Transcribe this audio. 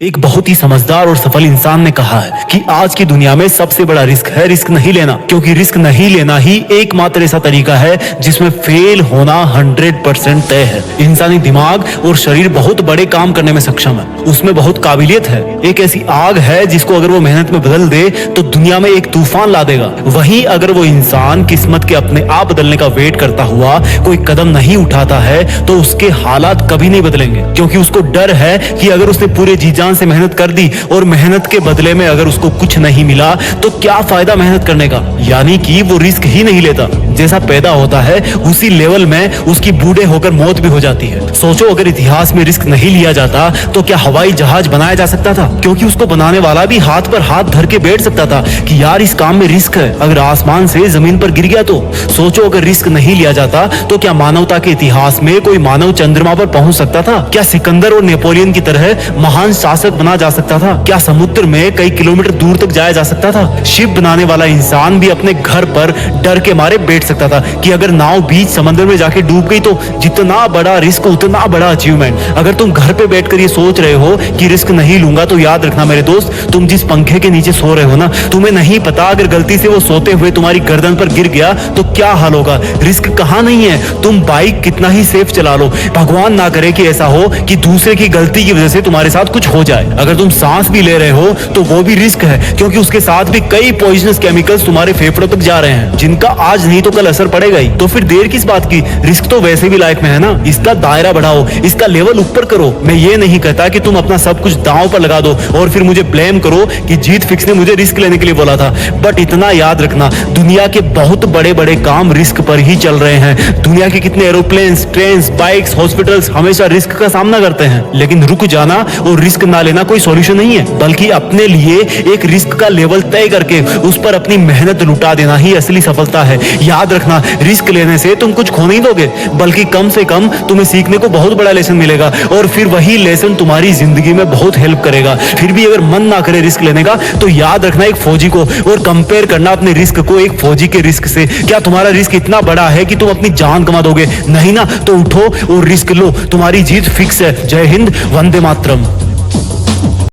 एक बहुत ही समझदार और सफल इंसान ने कहा है कि आज की दुनिया में सबसे बड़ा रिस्क है रिस्क नहीं लेना, क्योंकि रिस्क नहीं लेना ही एकमात्र ऐसा तरीका है जिसमें फेल होना 100% तय है। इंसानी दिमाग और शरीर बहुत बड़े काम करने में सक्षम है, उसमें बहुत काबिलियत है। एक ऐसी आग है जिसको अगर वो मेहनत में बदल दे तो दुनिया में एक तूफान ला देगा। वहीं अगर वो इंसान किस्मत के अपने आप बदलने का वेट करता हुआ कोई कदम नहीं उठाता है तो उसके हालात कभी नहीं बदलेंगे, क्योंकि उसको डर है कि अगर उसने पूरे जी जान से मेहनत कर दी और मेहनत के बदले में अगर उसको कुछ नहीं मिला तो क्या फायदा मेहनत करने का। यानी कि वो रिस्क ही नहीं लेता। जैसा पैदा होता है उसी लेवल में उसकी बूढ़े होकर मौत भी हो जाती है। सोचो अगर इतिहास में रिस्क नहीं लिया जाता तो क्या हवाई जहाज बनाया जा सकता था? क्योंकि उसको बनाने वाला भी हाथ पर हाथ धर के बैठ सकता था कि यार इस काम में रिस्क है, अगर आसमान से जमीन पर गिर गया तो। सोचो अगर रिस्क नहीं लिया जाता तो क्या मानवता के इतिहास में कोई मानव चंद्रमा पर पहुंच सकता था? क्या सिकंदर और नेपोलियन की तरह महान शासक बना जा सकता था? क्या समुद्र में कई किलोमीटर दूर तक जाया जा सकता था? शिप बनाने वाला इंसान भी अपने घर पर डर के मारे बैठ सकता था कि अगर नाव बीच समंदर में जाके डूब गई तो जितना बड़ा रिस्क उतना बड़ा अचीवमेंट। अगर तुम घर पे बैठकर ये सोच रहे हो कि रिस्क नहीं लूंगा तो याद रखना मेरे दोस्त, तुम जिस पंखे के नीचे सो रहे हो ना, तुम्हें नहीं पता अगर गलती से वो सोते हुए तुम्हारी गर्दन पर गिर गया तो क्या हाल होगा। रिस्क कहाँ नहीं है, तुम बाइक कितना ही सेफ चला लो, भगवान ना करे कि ऐसा हो कि दूसरे की गलती की वजह से तुम्हारे साथ कुछ हो जाए। अगर तुम सांस भी ले रहे हो तो वो भी रिस्क है, क्योंकि उसके साथ भी कई पॉइजनस केमिकल्स तुम्हारे फेफड़ों तक जा रहे हैं जिनका आज नहीं तो कल असर पड़ेगा ही। तो फिर देर किस बात की, रिस्क तो वैसे भी लाइफ में है ना, इसका दायरा बढ़ाओ, इसका लेवल ऊपर करो। मैं ये नहीं कहता कि तुम अपना सब कुछ दांव पर लगा दो और फिर मुझे ब्लेम करो कि जीत फिक्स ने मुझे रिस्क लेने के लिए बोला था। बट इतना याद रखना, दुनिया के बहुत बड़े बड़े काम रिस्क पर ही चल रहे हैं। दुनिया के कितने एरोप्लेन, ट्रेन, बाइक्स, हॉस्पिटल्स हमेशा रिस्क का सामना करते हैं। लेकिन रुक जाना और रिस्क ना लेना कोई सॉल्यूशन नहीं है, बल्कि अपने लिए एक रिस्क का लेवल तय करके उस पर अपनी मेहनत लुटा देना ही असली सफलता है। याद रखना, रिस्क लेने से तुम कुछ खो नहीं दोगे, बल्कि कम से कम तुम्हें सीखने को बहुत बड़ा लेसन मिलेगा और फिर वही लेसन तुम्हारी जिंदगी में बहुत हेल्प करेगा। फिर भी अगर मन ना करे रिस्क लेने का तो याद रखना एक फौजी को और कंपेयर करना अपने रिस्क को एक फौजी के रिस्क से। क्या तुम्हारा रिस्क इतना बड़ा है कि तुम अपनी जान गंवा दोगे? नहीं ना, तो उठो और रिस्क लो, तुम्हारी जीत फिक्स है। जय हिंद, वंदे मातरम।